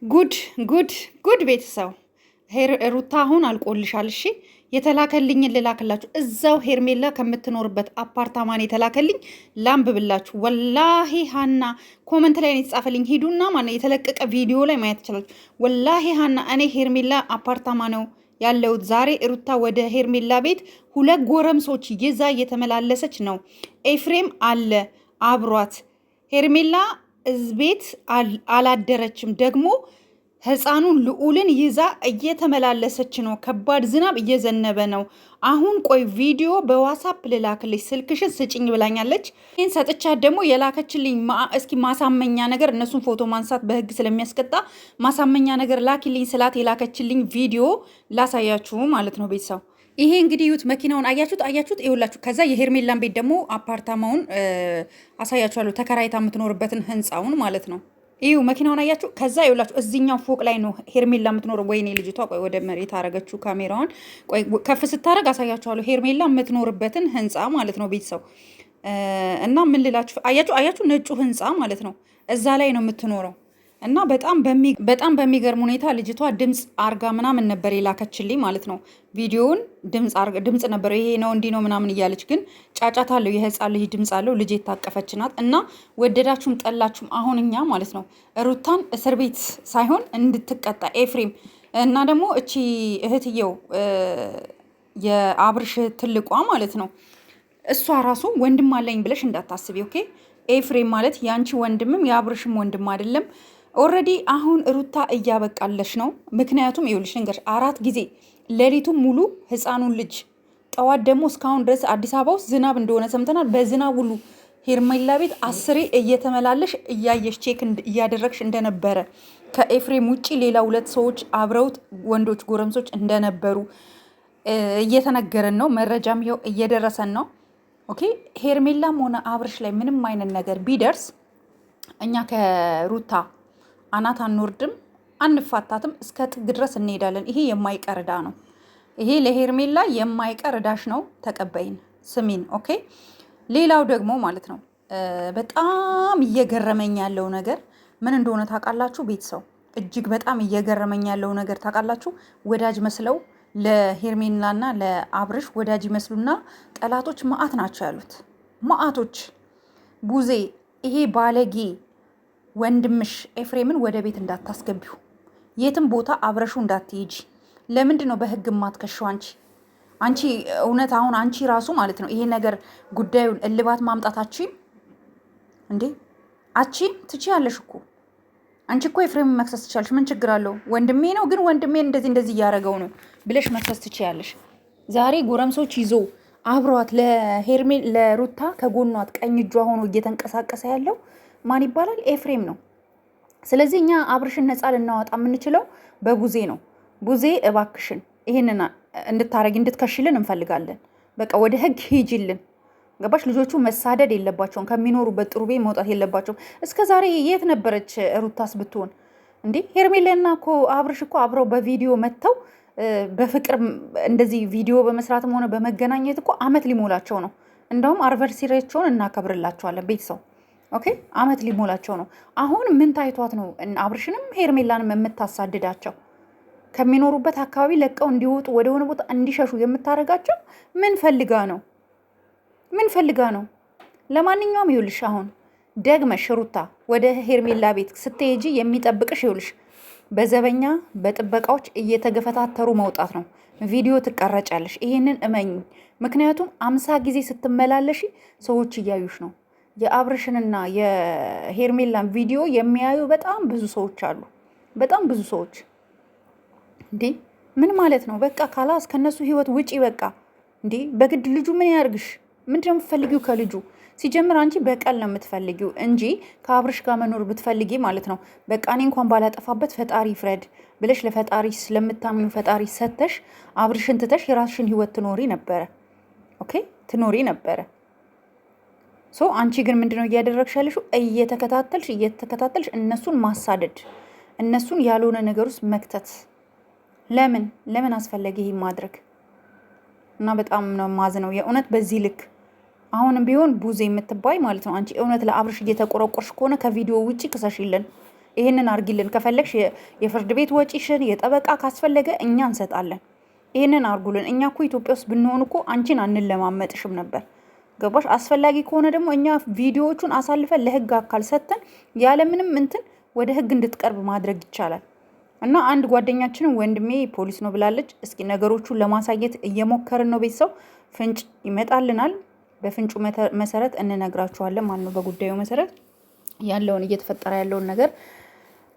ጉድ ጉድ ጉድ ቤተሰብ ሩታ አሁን አልቆልሻል። እሺ የተላከልኝን ልላክላችሁ። እዛው ሄርሜላ ከምትኖርበት አፓርታማን የተላከልኝ ላንብብላችሁ። ወላሂ ሀና ኮመንት ላይ የተጻፈልኝ ሂዱና ማነው የተለቀቀ ቪዲዮ ላይ ማየት ትችላችሁ። ወላሂ ሀና እኔ ሄርሜላ አፓርታማ ነው ያለሁት። ዛሬ ሩታ ወደ ሄርሜላ ቤት ሁለት ጎረምሶች ይዛ እየተመላለሰች ነው። ኤፍሬም አለ አብሯት። ሄርሜላ ቤት አላደረችም። ደግሞ ህፃኑን ልዑልን ይዛ እየተመላለሰች ነው። ከባድ ዝናብ እየዘነበ ነው። አሁን ቆይ ቪዲዮ በዋትሳፕ ልላክልሽ፣ ስልክሽን ስጭኝ ብላኛለች። ይህን ሰጥቻት ደግሞ የላከችልኝ እስኪ ማሳመኛ ነገር፣ እነሱን ፎቶ ማንሳት በህግ ስለሚያስቀጣ ማሳመኛ ነገር ላኪልኝ ስላት የላከችልኝ ቪዲዮ ላሳያችሁ ማለት ነው ቤተሰብ። ይሄ እንግዲህ ዩት መኪናውን አያችሁት ይኸውላችሁ። ከዛ የሄርሜላን ቤት ደግሞ አፓርታማውን አሳያችኋለሁ፣ ተከራይታ የምትኖርበትን ህንፃውን ማለት ነው። ይኸው መኪናውን አያችሁ። ከዛ ይኸውላችሁ እዚህኛው ፎቅ ላይ ነው ሄርሜላ የምትኖረው። ወይኔ ልጅቷ ቆይ ወደ መሬት አረገችው ካሜራዋን። ቆይ ከፍ ስታረግ አሳያችኋለሁ ሄርሜላ የምትኖርበትን ህንፃ ማለት ነው ቤተሰብ። እና ምን ልላችሁ አያችሁ ነጩ ህንፃ ማለት ነው። እዛ ላይ ነው የምትኖረው። እና በጣም በሚገርም ሁኔታ ልጅቷ ድምፅ አርጋ ምናምን ነበር የላከችልኝ ማለት ነው። ቪዲዮውን ድምፅ ነበር፣ ይሄ ነው እንዲህ ነው ምናምን እያለች ግን ጫጫታ አለው፣ የህፃን ልጅ ድምፅ አለው። ልጅ የታቀፈች ናት። እና ወደዳችሁም ጠላችሁም አሁን እኛ ማለት ነው ሩታን እስር ቤት ሳይሆን እንድትቀጣ ኤፍሬም እና ደግሞ እቺ እህትየው የአብርሽ ትልቋ ማለት ነው እሷ ራሱ ወንድም አለኝ ብለሽ እንዳታስቢ ኦኬ። ኤፍሬም ማለት የአንቺ ወንድምም የአብርሽም ወንድም አይደለም። ኦልሬዲ አሁን ሩታ እያበቃለች ነው። ምክንያቱም ይኸውልሽ ልንገርሽ 4 ጊዜ ሌሊቱን ሙሉ ህፃኑን ልጅ ጠዋት ደግሞ እስካሁን ድረስ አዲስ አበባ ውስጥ ዝናብ እንደሆነ ሰምተናል። በዝናብ ሁሉ ሄርሜላ ቤት 10 እየተመላለሽ እያየሽ ቼክ እያደረግሽ እንደነበረ ከኤፍሬም ውጭ ሌላ 2 ሰዎች አብረውት ወንዶች ጎረምሶች እንደነበሩ እየተነገረን ነው። መረጃም ይኸው እየደረሰን ነው። ኦኬ ሄርሜላም ሆነ አብርሽ ላይ ምንም አይነት ነገር ቢደርስ እኛ ከሩታ አናት አንወርድም፣ አንፋታትም፣ እስከ ጥግ ድረስ እንሄዳለን። ይሄ የማይቀር ዕዳ ነው። ይሄ ለሄርሜላ የማይቀር ዕዳሽ ነው። ተቀበይን፣ ስሚን። ኦኬ ሌላው ደግሞ ማለት ነው በጣም እየገረመኝ ያለው ነገር ምን እንደሆነ ታውቃላችሁ? ቤተሰብ እጅግ በጣም እየገረመኝ ያለው ነገር ታውቃላችሁ? ወዳጅ መስለው ለሄርሜላና ለአብርሽ ወዳጅ ይመስሉና ጠላቶች መዓት ናቸው ያሉት። መዓቶች ቡዜ ይሄ ባለጌ ወንድምሽ ኤፍሬምን ወደ ቤት እንዳታስገቢው፣ የትም ቦታ አብረሹ እንዳትሄጂ። ለምንድን ነው በህግ ማትከሸው? አንቺ እውነት አሁን አንቺ ራሱ ማለት ነው ይሄ ነገር ጉዳዩን እልባት ማምጣታችን እንዴ አቺም ትችያለሽ እኮ አንቺ እኮ ኤፍሬም መክሰስ ትችያለሽ። ምን ችግር አለው? ወንድሜ ነው ግን ወንድሜን እንደዚህ እያደረገው ነው ብለሽ መክሰስ ትችያለሽ። ዛሬ ጎረምሶች ይዞ አብሯት ለሩታ ከጎኗት ቀኝ እጇ ሆኖ እየተንቀሳቀሰ ያለው ማን ይባላል? ኤፍሬም ነው። ስለዚህ እኛ አብርሽን ነፃ ልናወጣ የምንችለው በቡዜ ነው። ቡዜ እባክሽን ይሄንን እንድትከሽልን እንፈልጋለን። በቃ ወደ ህግ ሂጂልን። ገባሽ? ልጆቹ መሳደድ የለባቸውም። ከሚኖሩበት ጥሩ ቤት መውጣት የለባቸውም። እስከ ዛሬ የት ነበረች ሩታስ ብትሆን እንዴ? ሄርሜላና እኮ አብርሽ እኮ አብረው በቪዲዮ መጥተው በፍቅር እንደዚህ ቪዲዮ በመስራትም ሆነ በመገናኘት እኮ አመት ሊሞላቸው ነው። እንደውም አኒቨርሰሪያቸውን እናከብርላቸዋለን ቤተሰብ። ኦኬ አመት ሊሞላቸው ነው። አሁን ምን ታይቷት ነው አብርሽንም ሄርሜላንም የምታሳድዳቸው? ከሚኖሩበት አካባቢ ለቀው እንዲወጡ ወደሆነ ቦታ እንዲሸሹ የምታደርጋቸው ምን ፈልጋ ነው? ምን ፈልጋ ነው? ለማንኛውም ይኸውልሽ አሁን ደግመሽ ሩታ ወደ ሄርሜላ ቤት ስትሄጂ የሚጠብቅሽ ይኸውልሽ በዘበኛ በጥበቃዎች እየተገፈታተሩ መውጣት ነው። ቪዲዮ ትቀረጫለሽ። ይሄንን እመኝ። ምክንያቱም 50 ጊዜ ስትመላለሽ ሰዎች እያዩሽ ነው። የአብርሽንና የሄርሜላን ቪዲዮ የሚያዩ በጣም ብዙ ሰዎች አሉ። በጣም ብዙ ሰዎች እንዴ ምን ማለት ነው? በቃ ካላስ ከነሱ ህይወት ውጪ በቃ እንዴ በግድ ልጁ ምን ያርግሽ? ምንድነው የምትፈልጊው ከልጁ? ሲጀምር አንቺ በቀል ነው የምትፈልጊው እንጂ ከአብርሽ ጋር መኖር ብትፈልጊ ማለት ነው በቃ እኔ እንኳን ባላጠፋበት ፈጣሪ ፍረድ ብለሽ ለፈጣሪ ስለምታምኙ ፈጣሪ ሰተሽ አብርሽን ትተሽ የራስሽን ህይወት ትኖሪ ነበረ። ኦኬ ትኖሪ ነበረ። አንቺ ግን ምንድነው እያደረግሽ ያለሽው? እየተከታተልሽ እነሱን ማሳደድ፣ እነሱን ያልሆነ ነገር ውስጥ መክተት። ለምን አስፈለገ ይሄ ማድረግ? እና በጣም ነው ማዝነው የእውነት በዚህ ልክ። አሁንም ቢሆን ቡዜ የምትባይ ማለት ነው አንቺ እውነት ለአብርሽ እየተቆረቆርሽ ከሆነ ከቪዲዮ ውጪ ክሰሽልን። ይሄንን አርጊልን ከፈለግሽ የፍርድ ቤት ወጪሽን የጠበቃ ካስፈለገ እኛ እንሰጣለን። ይሄንን አርጉልን። እኛ እኮ ኢትዮጵያ ውስጥ ብንሆን እኮ አንቺን አንለማመጥሽም ነበር። ገባሽ? አስፈላጊ ከሆነ ደግሞ እኛ ቪዲዮዎቹን አሳልፈን ለህግ አካል ሰጥተን ያለምንም እንትን ወደ ህግ እንድትቀርብ ማድረግ ይቻላል። እና አንድ ጓደኛችንን ወንድሜ ፖሊስ ነው ብላለች። እስኪ ነገሮቹን ለማሳየት እየሞከርን ነው። ቤተሰብ ፍንጭ ይመጣልናል። በፍንጩ መሰረት እንነግራችኋለን ማለት ነው። በጉዳዩ መሰረት ያለውን እየተፈጠረ ያለውን ነገር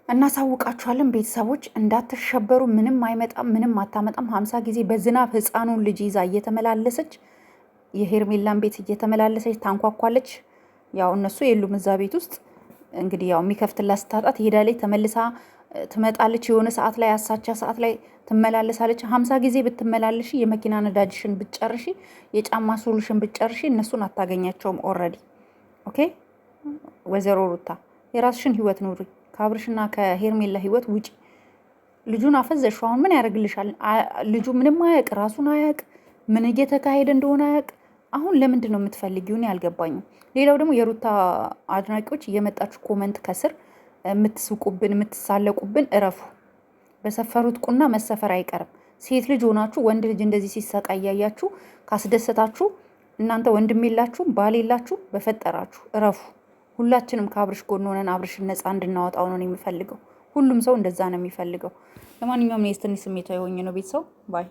እናሳውቃችኋለን። ቤተሰቦች እንዳትሸበሩ። ምንም አይመጣም፣ ምንም አታመጣም። 50 ጊዜ በዝናብ ህፃኑን ልጅ ይዛ እየተመላለሰች የሄርሜላን ቤት እየተመላለሰች ታንኳኳለች። ያው እነሱ የሉም እዛ ቤት ውስጥ። እንግዲህ ያው የሚከፍትላት ስታጣ ትሄዳለች፣ ተመልሳ ትመጣለች። የሆነ ሰዓት ላይ አሳቻ ሰዓት ላይ ትመላለሳለች። 50 ጊዜ ብትመላለሽ የመኪና ነዳጅሽን ብትጨርሺ፣ የጫማ ሶሉሽን ብትጨርሺ እነሱን አታገኛቸውም። ኦልሬዲ ኦኬ። ወይዘሮ ሩታ የራስሽን ህይወት ኑሪ። ከአብርሽና ከሄርሜላ ህይወት ውጪ። ልጁን አፈዘሽው። አሁን ምን ያደርግልሻል? ልጁ ምንም አያውቅ፣ ራሱን አያውቅ፣ ምን እየተካሄደ እንደሆነ አያውቅ። አሁን ለምንድን ነው የምትፈልጊውን? ያልገባኝም። ሌላው ደግሞ የሩታ አድናቂዎች እየመጣችሁ ኮመንት ከስር የምትስቁብን የምትሳለቁብን እረፉ። በሰፈሩት ቁና መሰፈር አይቀርም። ሴት ልጅ ሆናችሁ ወንድ ልጅ እንደዚህ ሲሰቃይ እያያችሁ ካስደሰታችሁ እናንተ ወንድም የላችሁ ባል የላችሁ፣ በፈጠራችሁ እረፉ። ሁላችንም ከአብርሽ ጎን ሆነን አብርሽን ነፃ እንድናወጣው ነው የሚፈልገው። ሁሉም ሰው እንደዛ ነው የሚፈልገው። ለማንኛውም የስትንሽ ስሜታዊ የሆኜ ነው ቤተሰብ ባይ